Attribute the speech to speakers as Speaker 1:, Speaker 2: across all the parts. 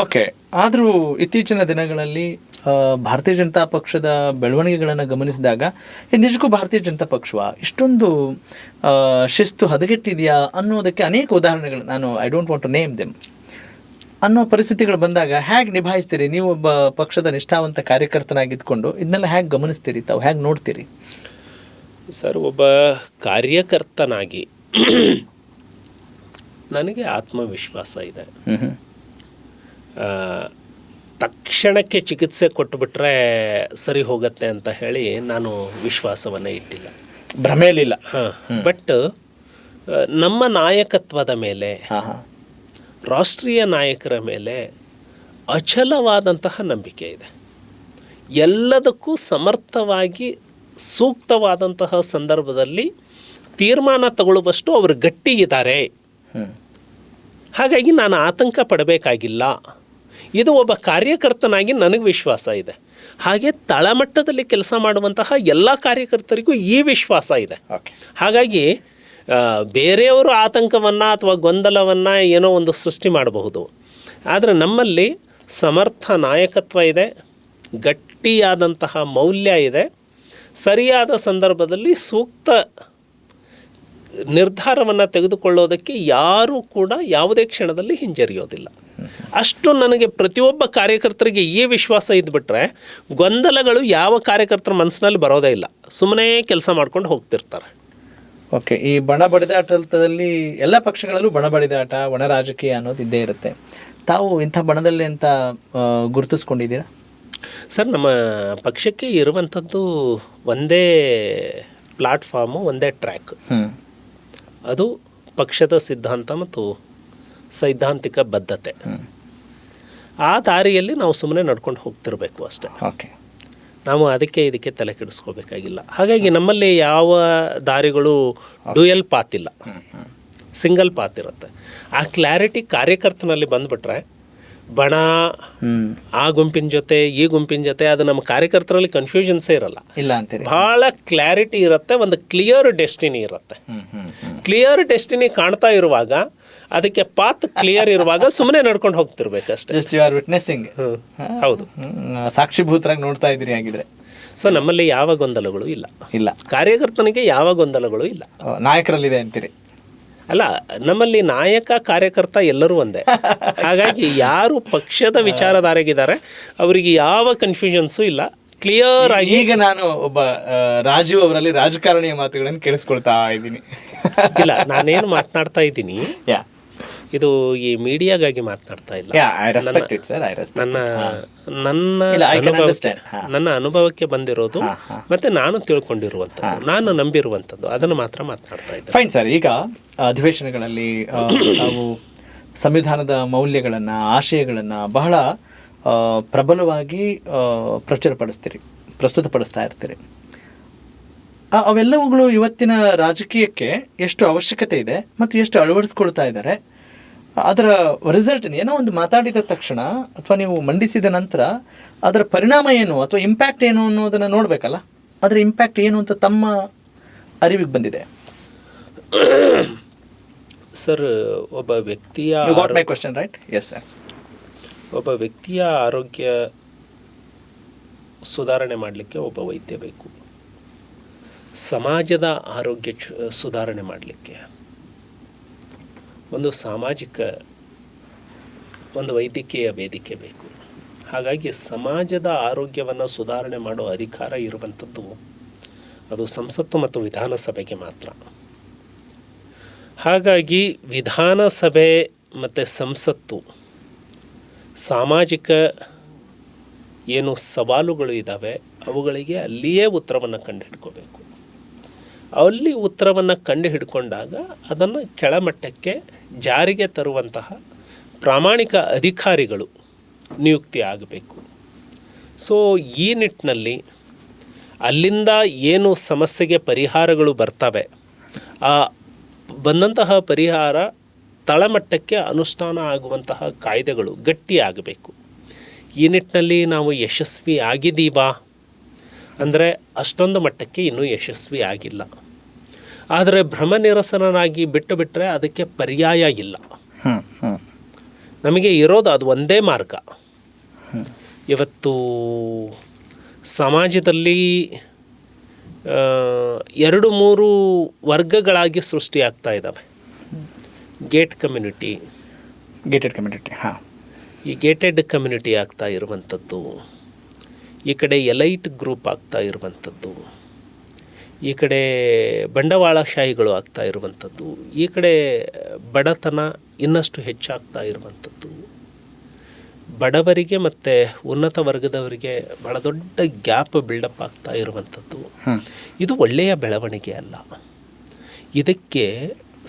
Speaker 1: Okay. ಆದರೂ ಇತ್ತೀಚಿನ ದಿನಗಳಲ್ಲಿ ಭಾರತೀಯ ಜನತಾ ಪಕ್ಷದ ಬೆಳವಣಿಗೆಗಳನ್ನು ಗಮನಿಸಿದಾಗ ನಿಜಕ್ಕೂ ಭಾರತೀಯ ಜನತಾ ಪಕ್ಷವ ಇಷ್ಟೊಂದು ಶಿಸ್ತು ಹದಗೆಟ್ಟಿದೆಯಾ ಅನ್ನೋದಕ್ಕೆ ಅನೇಕ ಉದಾಹರಣೆಗಳು, ನಾನು I don't want to name them, ಅನ್ನೋ ಪರಿಸ್ಥಿತಿಗಳು ಬಂದಾಗ ಹೇಗೆ ನಿಭಾಯಿಸ್ತೀರಿ ನೀವು? ಒಬ್ಬ ಪಕ್ಷದ ನಿಷ್ಠಾವಂತ ಕಾರ್ಯಕರ್ತನಾಗಿದ್ದುಕೊಂಡು ಇದನ್ನೆಲ್ಲ ಹೇಗೆ ಗಮನಿಸ್ತೀರಿ, ತಾವು ಹೇಗೆ ನೋಡ್ತೀರಿ?
Speaker 2: ಸರ್, ಒಬ್ಬ ಕಾರ್ಯಕರ್ತನಾಗಿ ನನಗೆ ಆತ್ಮವಿಶ್ವಾಸ ಇದೆ. ತಕ್ಷಣಕ್ಕೆ ಚಿಕಿತ್ಸೆ ಕೊಟ್ಟುಬಿಟ್ರೆ ಸರಿ ಹೋಗುತ್ತೆ ಅಂತ ಹೇಳಿ ನಾನು ವಿಶ್ವಾಸವನ್ನು ಇಟ್ಟಿಲ್ಲ,
Speaker 1: ಭ್ರಮೆಯಲ್ಲಿಲ್ಲ.
Speaker 2: ಬಟ್ ನಮ್ಮ ನಾಯಕತ್ವದ ಮೇಲೆ, ರಾಷ್ಟ್ರೀಯ ನಾಯಕರ ಮೇಲೆ ಅಚಲವಾದಂತಹ ನಂಬಿಕೆ ಇದೆ. ಎಲ್ಲದಕ್ಕೂ ಸಮರ್ಥವಾಗಿ ಸೂಕ್ತವಾದಂತಹ ಸಂದರ್ಭದಲ್ಲಿ ತೀರ್ಮಾನ ತಗೊಳ್ಳುವಷ್ಟು ಅವರು ಗಟ್ಟಿ ಇದ್ದಾರೆ. ಹಾಗಾಗಿ ನಾನು ಆತಂಕ ಪಡಬೇಕಾಗಿಲ್ಲ. ಇದು ಒಬ್ಬ ಕಾರ್ಯಕರ್ತನಾಗಿ ನನಗೆ ವಿಶ್ವಾಸ ಇದೆ. ಹಾಗೆ ತಳಮಟ್ಟದಲ್ಲಿ ಕೆಲಸ ಮಾಡುವಂತಹ ಎಲ್ಲ ಕಾರ್ಯಕರ್ತರಿಗೂ ಈ ವಿಶ್ವಾಸ ಇದೆ. ಹಾಗಾಗಿ ಬೇರೆಯವರು ಆತಂಕವನ್ನು ಅಥವಾ ಗೊಂದಲವನ್ನು ಏನೋ ಒಂದು ಸೃಷ್ಟಿ ಮಾಡಬಹುದು. ಆದರೆ ನಮ್ಮಲ್ಲಿ ಸಮರ್ಥ ನಾಯಕತ್ವ ಇದೆ, ಗಟ್ಟಿಯಾದಂತಹ ಮೌಲ್ಯ ಇದೆ. ಸರಿಯಾದ ಸಂದರ್ಭದಲ್ಲಿ ಸೂಕ್ತ ನಿರ್ಧಾರವನ್ನು ತೆಗೆದುಕೊಳ್ಳೋದಕ್ಕೆ ಯಾರೂ ಕೂಡ ಯಾವುದೇ ಕ್ಷಣದಲ್ಲಿ ಹಿಂಜರಿಯೋದಿಲ್ಲ. ಅಷ್ಟು ನನಗೆ ಪ್ರತಿಯೊಬ್ಬ ಕಾರ್ಯಕರ್ತರಿಗೆ ಈ ವಿಶ್ವಾಸ ಇದ್ಬಿಟ್ರೆ ಗೊಂದಲಗಳು ಯಾವ ಕಾರ್ಯಕರ್ತರ ಮನಸ್ಸಿನಲ್ಲಿ ಬರೋದೇ ಇಲ್ಲ. ಸುಮ್ಮನೆ ಕೆಲಸ ಮಾಡ್ಕೊಂಡು ಹೋಗ್ತಿರ್ತಾರೆ.
Speaker 1: ಓಕೆ. ಈ ಬಣ ಬಡಿದಾಟದಲ್ಲಿ ಎಲ್ಲ ಪಕ್ಷಗಳಲ್ಲೂ ಬಣ ಬಡಿದಾಟ, ಒಣ ರಾಜಕೀಯ ಅನ್ನೋದು ಇದ್ದೇ ಇರುತ್ತೆ. ತಾವು ಇಂಥ ಬಣದಲ್ಲಿ ಅಂತ ಗುರುತಿಸ್ಕೊಂಡಿದ್ದೀರಾ?
Speaker 2: ಸರ್, ನಮ್ಮ ಪಕ್ಷಕ್ಕೆ ಇರುವಂಥದ್ದು ಒಂದೇ ಪ್ಲಾಟ್ಫಾರ್ಮು, ಒಂದೇ ಟ್ರ್ಯಾಕ್. ಅದು ಪಕ್ಷದ ಸಿದ್ಧಾಂತ ಮತ್ತು ಸೈದ್ಧಾಂತಿಕ ಬದ್ಧತೆ. ಆ ದಾರಿಯಲ್ಲಿ ನಾವು ಸುಮ್ಮನೆ ನಡ್ಕೊಂಡು ಹೋಗ್ತಿರ್ಬೇಕು ಅಷ್ಟೇ.
Speaker 1: ಓಕೆ.
Speaker 2: ನಾವು ಇದಕ್ಕೆ ತಲೆ ಕೆಡಿಸ್ಕೋಬೇಕಾಗಿಲ್ಲ. ಹಾಗಾಗಿ ನಮ್ಮಲ್ಲಿ ಯಾವ ದಾರಿಗಳು ಡ್ಯೂಯಲ್ ಪಾತ್ ಇಲ್ಲ, ಸಿಂಗಲ್ ಪಾತ್ ಇರುತ್ತೆ. ಆ ಕ್ಲಾರಿಟಿ ಕಾರ್ಯಕರ್ತನಲ್ಲಿ ಬಂದುಬಿಟ್ರೆ ಬಣ, ಆ ಗುಂಪಿನ ಜೊತೆ ಈ ಗುಂಪಿನ ಜೊತೆ, ಅದು ನಮ್ಮ ಕಾರ್ಯಕರ್ತರಲ್ಲಿ ಕನ್ಫ್ಯೂಷನ್ಸೇ ಇರಲ್ಲ. ಭಾಳ ಕ್ಲಾರಿಟಿ ಇರುತ್ತೆ. ಒಂದು ಕ್ಲಿಯರ್ ಡೆಸ್ಟಿನಿ ಇರುತ್ತೆ. ಕ್ಲಿಯರ್ ಡೆಸ್ಟಿನಿ ಕಾಣ್ತಾ ಇರುವಾಗ, ಅದಕ್ಕೆ ಪಾತ್ ಕ್ಲಿಯರ್ ಇರುವಾಗ ಸುಮ್ಮನೆ ನಡ್ಕೊಂಡು ಹೋಗ್ತಿರ್ಬೇಕಷ್ಟೇ.
Speaker 1: Just you are witnessing.
Speaker 2: ಹೌದು,
Speaker 1: ಸಾಕ್ಷಿಭೂತರಾಗಿ ನೋಡ್ತಾ ಇದ್ದೀರಿ ಆಗಿದ್ರೆ.
Speaker 2: ಸೊ ನಮ್ಮಲ್ಲಿ ಯಾವ ಗೊಂದಲಗಳು ಇಲ್ಲ. ಕಾರ್ಯಕರ್ತನಿಗೆ ಯಾವ ಗೊಂದಲಗಳು ಇಲ್ಲ.
Speaker 1: ನಾಯಕರಲ್ಲಿದೆ ಅಂತೀರಿ?
Speaker 2: ಅಲ್ಲ, ನಮ್ಮಲ್ಲಿ ನಾಯಕ ಕಾರ್ಯಕರ್ತ ಎಲ್ಲರೂ ಒಂದೇ. ಹಾಗಾಗಿ ಯಾರು ಪಕ್ಷದ ವಿಚಾರಧಾರೆಗಿದ್ದಾರೆ ಅವರಿಗೆ ಯಾವ ಕನ್ಫ್ಯೂಷನ್ಸು ಇಲ್ಲ. ಕ್ಲಿಯರ್ ಆಗಿ.
Speaker 1: ಈಗ ನಾನು ಒಬ್ಬ ರಾಜೀವ್ ಅವರಲ್ಲಿ ರಾಜಕಾರಣಿಯ ಮಾತುಗಳನ್ನು ಕೇಳಿಸ್ಕೊಳ್ತಾ ಇದ್ದೀನಿ.
Speaker 2: ಇಲ್ಲ, ನಾನೇನು ಮಾತನಾಡ್ತಾ ಇದ್ದೀನಿ, ಇದು ಈ ಮೀಡಿಯಾಗಾಗಿ ಮಾತನಾಡ್ತಾ ಇಲ್ಲ. ನನ್ನ ಅನುಭವಕ್ಕೆ ಬಂದಿರೋದು ಮತ್ತೆ ನಾನು ತಿಳ್ಕೊಂಡಿರುವಂಥದ್ದು, ನಾನು ನಂಬಿರುವಂಥದ್ದು, ಅದನ್ನು ಮಾತ್ರ ಮಾತನಾಡ್ತಾ ಇದ್ದೆ.
Speaker 1: Fine sir. ಈಗ ಅಧಿವೇಶನಗಳಲ್ಲಿ ನಾವು ಸಂವಿಧಾನದ ಮೌಲ್ಯಗಳನ್ನು, ಆಶಯಗಳನ್ನು ಬಹಳ ಪ್ರಬಲವಾಗಿ ಪ್ರಸ್ತುತಪಡಿಸ್ತಾ ಇರ್ತೀರಿ. ಅವೆಲ್ಲವುಗಳು ಇವತ್ತಿನ ರಾಜಕೀಯಕ್ಕೆ ಎಷ್ಟು ಅವಶ್ಯಕತೆ ಇದೆ ಮತ್ತು ಎಷ್ಟು ಅಳವಡಿಸ್ಕೊಳ್ತಾ ಇದ್ದಾರೆ, ಅದರ ರಿಸಲ್ಟ್ ಏನೋ ಒಂದು ಮಾತಾಡಿದ ತಕ್ಷಣ ಅಥವಾ ನೀವು ಮಂಡಿಸಿದ ನಂತರ ಅದರ ಪರಿಣಾಮ ಏನು ಅಥವಾ ಇಂಪ್ಯಾಕ್ಟ್ ಏನು ಅನ್ನೋದನ್ನು ನೋಡಬೇಕಲ್ಲ. ಅದರ ಇಂಪ್ಯಾಕ್ಟ್ ಏನು ಅಂತ ತಮ್ಮ ಅರಿವಿಗೆ ಬಂದಿದೆ?
Speaker 2: ಸರ್, ಒಬ್ಬ ವ್ಯಕ್ತಿಯ
Speaker 1: ಕ್ವೆಶ್ಚನ್ ರೈಟ್? Yes sir.
Speaker 2: ಒಬ್ಬ ವ್ಯಕ್ತಿಯ ಆರೋಗ್ಯ ಸುಧಾರಣೆ ಮಾಡಲಿಕ್ಕೆ ಒಬ್ಬ ವೈದ್ಯ ಬೇಕು. ಸಮಾಜದ ಆರೋಗ್ಯ ಸುಧಾರಣೆ ಮಾಡಲಿಕ್ಕೆ ಒಂದು ಸಾಮಾಜಿಕ, ಒಂದು ವೈದ್ಯಕೀಯ ವೇದಿಕೆ ಬೇಕು. ಹಾಗಾಗಿ ಸಮಾಜದ ಆರೋಗ್ಯವನ್ನು ಸುಧಾರಣೆ ಮಾಡೋ ಅಧಿಕಾರ ಇರುವಂಥದ್ದು ಅದು ಸಂಸತ್ತು ಮತ್ತು ವಿಧಾನಸಭೆಗೆ ಮಾತ್ರ. ಹಾಗಾಗಿ ವಿಧಾನಸಭೆ ಮತ್ತು ಸಂಸತ್ತು ಸಾಮಾಜಿಕ ಏನು ಸವಾಲುಗಳು ಇದ್ದಾವೆ ಅವುಗಳಿಗೆ ಅಲ್ಲಿಯೇ ಉತ್ತರವನ್ನು ಕಂಡುಹಿಡ್ಕೋಬೇಕು. ಅಲ್ಲಿ ಉತ್ತರವನ್ನು ಕಂಡು ಹಿಡ್ಕೊಂಡಾಗ ಅದನ್ನು ಕೆಳಮಟ್ಟಕ್ಕೆ ಜಾರಿಗೆ ತರುವಂತಹ ಪ್ರಾಮಾಣಿಕ ಅಧಿಕಾರಿಗಳು ನಿಯುಕ್ತಿ ಆಗಬೇಕು. ಸೊ ಈ ನಿಟ್ಟಿನಲ್ಲಿ ಅಲ್ಲಿಂದ ಏನು ಸಮಸ್ಯೆಗೆ ಪರಿಹಾರಗಳು ಬರ್ತವೆ, ಆ ಬಂದಂತಹ ಪರಿಹಾರ ತಳಮಟ್ಟಕ್ಕೆ ಅನುಷ್ಠಾನ ಆಗುವಂತಹ ಕಾಯ್ದೆಗಳು ಗಟ್ಟಿಯಾಗಬೇಕು. ಈ ನಿಟ್ಟಿನಲ್ಲಿ ನಾವು ಯಶಸ್ವಿ ಆಗಿದ್ದೀವಾ ಅಂದರೆ ಅಷ್ಟೊಂದು ಮಟ್ಟಕ್ಕೆ ಇನ್ನೂ ಯಶಸ್ವಿ ಆಗಿಲ್ಲ. ಆದರೆ ಭ್ರಮ ನಿರಸನನಾಗಿ ಬಿಟ್ಟರೆ ಅದಕ್ಕೆ ಪರ್ಯಾಯ ಇಲ್ಲ. ನಮಗೆ ಇರೋದು ಅದು ಒಂದೇ ಮಾರ್ಗ. ಇವತ್ತು ಸಮಾಜದಲ್ಲಿ 2-3 ವರ್ಗಗಳಾಗಿ ಸೃಷ್ಟಿಯಾಗ್ತಾ ಇದ್ದಾವೆ. ಗೇಟೆಡ್ ಕಮ್ಯುನಿಟಿ,
Speaker 1: ಹಾಂ,
Speaker 2: ಈ ಗೇಟೆಡ್ ಕಮ್ಯುನಿಟಿ ಆಗ್ತಾ ಇರುವಂಥದ್ದು, ಈ ಕಡೆ ಎಲೈಟ್ ಗ್ರೂಪ್ ಆಗ್ತಾ ಇರುವಂಥದ್ದು, ಈ ಕಡೆ ಬಂಡವಾಳಶಾಹಿಗಳು ಆಗ್ತಾ ಇರುವಂಥದ್ದು, ಈ ಕಡೆ ಬಡತನ ಇನ್ನಷ್ಟು ಹೆಚ್ಚಾಗ್ತಾ ಇರುವಂಥದ್ದು, ಬಡವರಿಗೆ ಮತ್ತು ಉನ್ನತ ವರ್ಗದವರಿಗೆ ಬಹಳ ದೊಡ್ಡ ಗ್ಯಾಪ್ ಬಿಲ್ಡಪ್ ಆಗ್ತಾ ಇರುವಂಥದ್ದು. ಇದು ಒಳ್ಳೆಯ ಬೆಳವಣಿಗೆ ಅಲ್ಲ. ಇದಕ್ಕೆ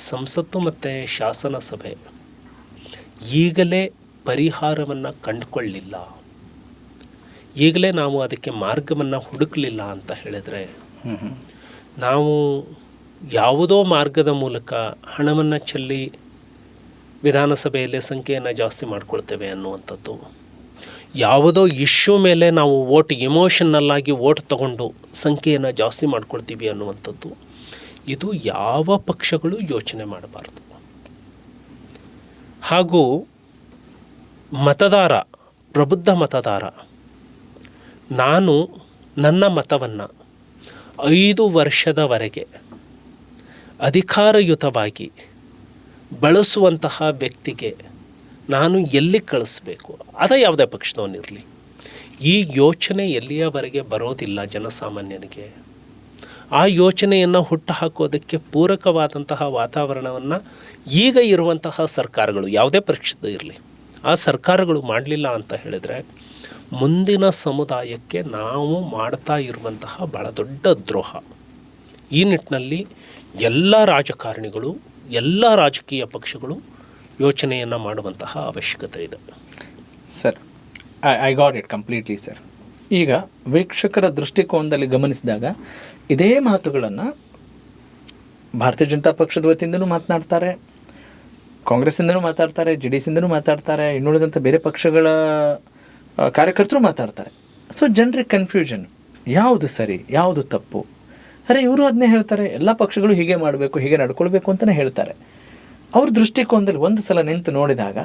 Speaker 2: ಸಂಸತ್ತು ಮತ್ತು ಶಾಸನ ಸಭೆ ಈಗಲೇ ಪರಿಹಾರವನ್ನು ಕಂಡುಕೊಳ್ಳಿಲ್ಲ, ಈಗಲೇ ನಾವು ಅದಕ್ಕೆ ಮಾರ್ಗವನ್ನು ಹುಡುಕಲಿಲ್ಲ ಅಂತ ಹೇಳಿದರೆ, ನಾವು ಯಾವುದೋ ಮಾರ್ಗದ ಮೂಲಕ ಹಣವನ್ನು ಚೆಲ್ಲಿ ವಿಧಾನಸಭೆಯಲ್ಲಿ ಸಂಖ್ಯೆಯನ್ನು ಜಾಸ್ತಿ ಮಾಡ್ಕೊಳ್ತೇವೆ ಅನ್ನುವಂಥದ್ದು, ಯಾವುದೋ ಇಶ್ಯೂ ಮೇಲೆ ನಾವು ಇಮೋಷನಲ್ಲಾಗಿ ವೋಟ್ ತಗೊಂಡು ಸಂಖ್ಯೆಯನ್ನು ಜಾಸ್ತಿ ಮಾಡ್ಕೊಳ್ತೀವಿ ಅನ್ನುವಂಥದ್ದು, ಇದು ಯಾವ ಪಕ್ಷಗಳು ಯೋಚನೆ ಮಾಡಬಾರ್ದು. ಹಾಗೂ ಮತದಾರ, ಪ್ರಬುದ್ಧ ಮತದಾರ, ನಾನು ನನ್ನ ಮತವನ್ನು 5 ವರ್ಷದವರೆಗೆ ಅಧಿಕಾರಯುತವಾಗಿ ಬಳಸುವಂತಹ ವ್ಯಕ್ತಿಗೆ ನಾನು ಎಲ್ಲಿ ಕಳಿಸ್ಬೇಕು, ಅದ ಯಾವುದೇ ಪಕ್ಷದವನಿರಲಿ, ಈ ಯೋಚನೆ ಎಲ್ಲಿಯವರೆಗೆ ಬರೋದಿಲ್ಲ ಜನಸಾಮಾನ್ಯನಿಗೆ, ಆ ಯೋಚನೆಯನ್ನು ಹುಟ್ಟು ಹಾಕೋದಕ್ಕೆ ಪೂರಕವಾದಂತಹ ವಾತಾವರಣವನ್ನು ಈಗ ಇರುವಂತಹ ಸರ್ಕಾರಗಳು, ಯಾವುದೇ ಪಕ್ಷದ ಇರಲಿ, ಆ ಸರ್ಕಾರಗಳು ಮಾಡಲಿಲ್ಲ ಅಂತ ಹೇಳಿದರೆ ಮುಂದಿನ ಸಮುದಾಯಕ್ಕೆ ನಾವು ಮಾಡ್ತಾ ಇರುವಂತಹ ಭಾಳ ದೊಡ್ಡ ದ್ರೋಹ. ಈ ನಿಟ್ಟಿನಲ್ಲಿ ಎಲ್ಲ ರಾಜಕಾರಣಿಗಳು, ಎಲ್ಲ ರಾಜಕೀಯ ಪಕ್ಷಗಳು ಯೋಚನೆಯನ್ನು ಮಾಡುವಂತಹ ಅವಶ್ಯಕತೆ ಇದೆ.
Speaker 1: Sir, I got it completely sir. ಈಗ ವೀಕ್ಷಕರ ದೃಷ್ಟಿಕೋನದಲ್ಲಿ ಗಮನಿಸಿದಾಗ ಇದೇ ಮಾತುಗಳನ್ನು ಭಾರತೀಯ ಜನತಾ ಪಕ್ಷದ ವತಿಯಿಂದಲೂ ಮಾತನಾಡ್ತಾರೆ, ಕಾಂಗ್ರೆಸ್ಸಿಂದಲೂ ಮಾತಾಡ್ತಾರೆ, JDSಯಿಂದಲೂ ಮಾತಾಡ್ತಾರೆ, ಇನ್ನುಳಿದಂಥ ಬೇರೆ ಪಕ್ಷಗಳ ಕಾರ್ಯಕರ್ತರು ಮಾತಾಡ್ತಾರೆ. ಸೊ ಜನರಿಗೆ ಕನ್ಫ್ಯೂಷನ್, ಯಾವುದು ಸರಿ ಯಾವುದು ತಪ್ಪು. ಅರೆ, ಇವರು ಅದನ್ನೇ ಹೇಳ್ತಾರೆ, ಎಲ್ಲ ಪಕ್ಷಗಳು ಹೀಗೆ ಮಾಡಬೇಕು, ಹೀಗೆ ನಡ್ಕೊಳ್ಬೇಕು ಅಂತಲೇ ಹೇಳ್ತಾರೆ. ಅವ್ರ ದೃಷ್ಟಿಕೋನದಲ್ಲಿ ಒಂದು ಸಲ ನಿಂತು ನೋಡಿದಾಗ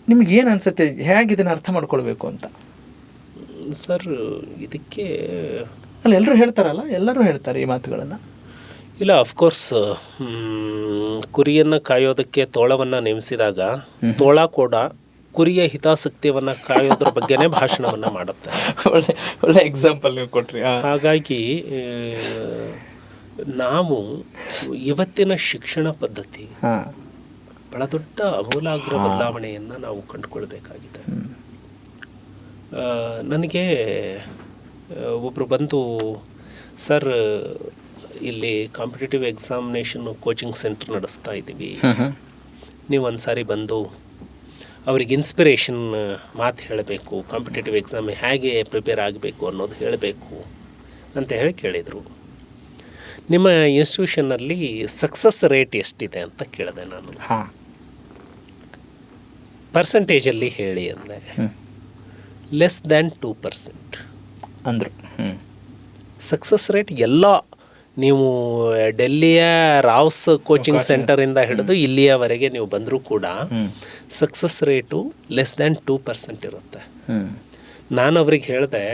Speaker 1: ನಿಮಗೇನು ಅನಿಸುತ್ತೆ, ಹೇಗೆ ಇದನ್ನು ಅರ್ಥ ಮಾಡ್ಕೊಳ್ಬೇಕು ಅಂತ?
Speaker 2: ಸರ್, ಇದಕ್ಕೆ
Speaker 1: ಅಲ್ಲ, ಎಲ್ಲರೂ ಹೇಳ್ತಾರಲ್ಲ, ಎಲ್ಲರೂ ಹೇಳ್ತಾರೆ ಈ ಮಾತುಗಳನ್ನು.
Speaker 2: ಇಲ್ಲ, ಅಫ್ಕೋರ್ಸ್, ಕುರಿಯನ್ನು ಕಾಯೋದಕ್ಕೆ ತೋಳವನ್ನು ನೇಮಿಸಿದಾಗ ತೋಳ ಕೂಡ ಕುರಿಯ ಹಿತಾಸಕ್ತಿಯನ್ನು ಕಾಯೋದ್ರ ಬಗ್ಗೆನೇ ಭಾಷಣವನ್ನು ಮಾಡುತ್ತೆ.
Speaker 1: ಒಳ್ಳೆ ಎಕ್ಸಾಂಪಲ್ ನೀವು ಕೊಟ್ರಿ.
Speaker 2: ಹಾಗಾಗಿ ನಾವು ಇವತ್ತಿನ ಶಿಕ್ಷಣ ಪದ್ಧತಿ ಬಹಳ ದೊಡ್ಡ ಅಮೂಲಾಗ್ರ ಬದಲಾವಣೆಯನ್ನು ನಾವು ಕಂಡುಕೊಳ್ಬೇಕಾಗಿದೆ. ನನಗೆ ಒಬ್ಬರು ಬಂದು, ಸರ್, ಇಲ್ಲಿ ಕಾಂಪಿಟೇಟಿವ್ ಎಕ್ಸಾಮಿನೇಷನ್ ಕೋಚಿಂಗ್ ಸೆಂಟರ್ ನಡೆಸ್ತಾ ಇದ್ದೀವಿ, ನೀವು ಒಂದು ಸಾರಿ ಬಂದು ಅವ್ರಿಗೆ ಇನ್ಸ್ಪಿರೇಷನ್ ಮಾತು ಹೇಳಬೇಕು, ಕಾಂಪಿಟೇಟಿವ್ ಎಕ್ಸಾಮ್ ಹೇಗೆ ಪ್ರಿಪೇರ್ ಆಗಬೇಕು ಅನ್ನೋದು ಹೇಳಬೇಕು ಅಂತ ಹೇಳಿ ಕೇಳಿದರು. ನಿಮ್ಮ ಇನ್ಸ್ಟಿಟ್ಯೂಷನ್ನಲ್ಲಿ ಸಕ್ಸಸ್ ರೇಟ್ ಎಷ್ಟಿದೆ ಅಂತ ಕೇಳಿದೆ ನಾನು. ಪರ್ಸೆಂಟೇಜಲ್ಲಿ ಹೇಳಿ ಅಂದೆ. ಲೆಸ್ ದ್ಯಾನ್ 2%
Speaker 1: ಅಂದರು.
Speaker 2: ಸಕ್ಸಸ್ ರೇಟ್ ಎಲ್ಲ ನೀವು ಡೆಲ್ಲಿಯ ರಾವ್ಸ್ ಕೋಚಿಂಗ್ ಸೆಂಟರಿಂದ ಹಿಡಿದು ಇಲ್ಲಿಯವರೆಗೆ ನೀವು ಬಂದರೂ ಕೂಡ ಸಕ್ಸಸ್ ರೇಟು ಲೆಸ್ ದ್ಯಾನ್ 2% ಇರುತ್ತೆ. ನಾನು ಅವ್ರಿಗೆ ಹೇಳಿದೆ,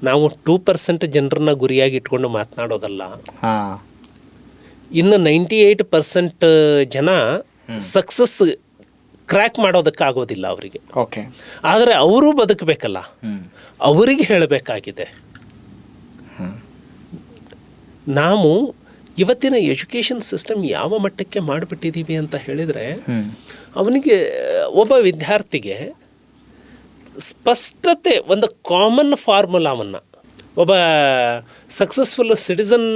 Speaker 2: ನಾವು 2% ಜನರನ್ನ ಗುರಿಯಾಗಿ ಇಟ್ಕೊಂಡು ಮಾತನಾಡೋದಲ್ಲ, ಇನ್ನು 98% ಜನ ಸಕ್ಸಸ್ ಕ್ರ್ಯಾಕ್ ಮಾಡೋದಕ್ಕಾಗೋದಿಲ್ಲ ಅವರಿಗೆ.
Speaker 1: ಓಕೆ,
Speaker 2: ಆದರೆ ಅವರು ಬದುಕಬೇಕಲ್ಲ, ಅವರಿಗೆ ಹೇಳಬೇಕಾಗಿದೆ. ನಾವು ಇವತ್ತಿನ ಎಜುಕೇಷನ್ ಸಿಸ್ಟಮ್ ಯಾವ ಮಟ್ಟಕ್ಕೆ ಮಾಡಿಬಿಟ್ಟಿದ್ದೀವಿ ಅಂತ ಹೇಳಿದರೆ, ಅವನಿಗೆ, ಒಬ್ಬ ವಿದ್ಯಾರ್ಥಿಗೆ ಸ್ಪಷ್ಟತೆ, ಒಂದು ಕಾಮನ್ ಫಾರ್ಮುಲಾವನ್ನು, ಒಬ್ಬ ಸಕ್ಸಸ್ಫುಲ್ ಸಿಟಿಸನ್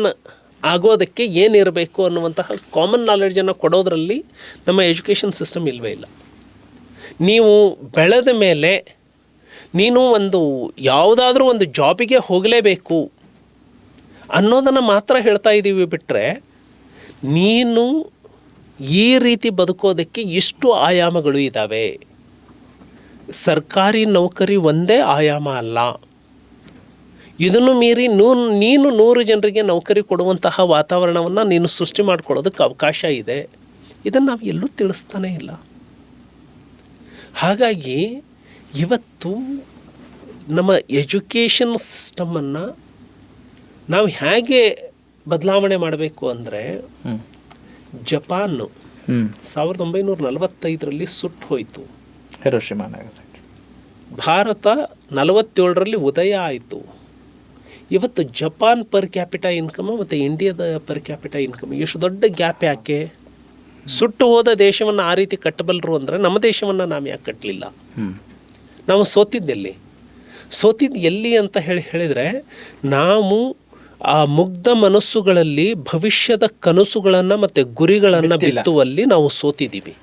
Speaker 2: ಆಗೋದಕ್ಕೆ ಏನಿರಬೇಕು ಅನ್ನುವಂತಹ ಕಾಮನ್ ನಾಲೆಡ್ಜನ್ನು ಕೊಡೋದ್ರಲ್ಲಿ ನಮ್ಮ ಎಜುಕೇಷನ್ ಸಿಸ್ಟಮ್ ಇಲ್ಲವೇ ಇಲ್ಲ. ನೀವು ಬೆಳೆದ ಮೇಲೆ ನೀನು ಯಾವುದಾದ್ರೂ ಒಂದು ಜಾಬಿಗೆ ಹೋಗಲೇಬೇಕು ಅನ್ನೋದನ್ನು ಮಾತ್ರ ಹೇಳ್ತಾ ಇದ್ದೀವಿ ಬಿಟ್ಟರೆ, ನೀನು ಈ ರೀತಿ ಬದುಕೋದಕ್ಕೆ ಇಷ್ಟು ಆಯಾಮಗಳು ಇದ್ದಾವೆ. ಸರ್ಕಾರಿ ನೌಕರಿ ಒಂದೇ ಆಯಾಮ ಅಲ್ಲ, ಇದನ್ನು ಮೀರಿ ನೀನು 100 ಜನರಿಗೆ ನೌಕರಿ ಕೊಡುವಂತಹ ವಾತಾವರಣವನ್ನು ನೀನು ಸೃಷ್ಟಿ ಮಾಡ್ಕೊಳ್ಳೋದಕ್ಕೆ ಅವಕಾಶ ಇದೆ. ಇದನ್ನು ನಾವು ಎಲ್ಲೂ ತಿಳಿಸ್ತಾನೇ ಇಲ್ಲ. ಹಾಗಾಗಿ ಇವತ್ತು ನಮ್ಮ ಎಜುಕೇಷನ್ ಸಿಸ್ಟಮನ್ನು ನಾವು ಹೇಗೆ ಬದಲಾವಣೆ ಮಾಡಬೇಕು ಅಂದರೆ, ಜಪಾನು 1945ರಲ್ಲಿ ಸುಟ್ಟು ಹೋಯಿತು,
Speaker 1: ಹಿರೋಶಿಮಾ ನಾಗಸಾಕಿ.
Speaker 2: ಭಾರತ 47ರಲ್ಲಿ ಉದಯ ಆಯಿತು. ಇವತ್ತು ಜಪಾನ್ ಪರ್ ಕ್ಯಾಪಿಟಾ ಇನ್ಕಮ್ ಮತ್ತು ಇಂಡಿಯಾದ ಪರ್ ಕ್ಯಾಪಿಟಾ ಇನ್ಕಮ್ ಎಷ್ಟು ದೊಡ್ಡ ಗ್ಯಾಪ್ ಯಾಕೆ? ಸುಟ್ಟು ಹೋದ ದೇಶವನ್ನು ಆ ರೀತಿ ಕಟ್ಟಬಲ್ಲರು ಅಂದರೆ ನಮ್ಮ ದೇಶವನ್ನು ನಾವು ಯಾಕೆ ಕಟ್ಟಲಿಲ್ಲ? ನಾವು ಸೋತಿದ್ದೆಲ್ಲಿ ಅಂತ ಹೇಳಿದರೆ, ನಾವು ಆ ಮುಗ್ಧ ಮನಸ್ಸುಗಳಲ್ಲಿ ಭವಿಷ್ಯದ ಕನಸುಗಳನ್ನು ಮತ್ತು ಗುರಿಗಳನ್ನು ಬಿತ್ತುವಲ್ಲಿ ನಾವು ಸೋತಿದ್ದೀವಿ.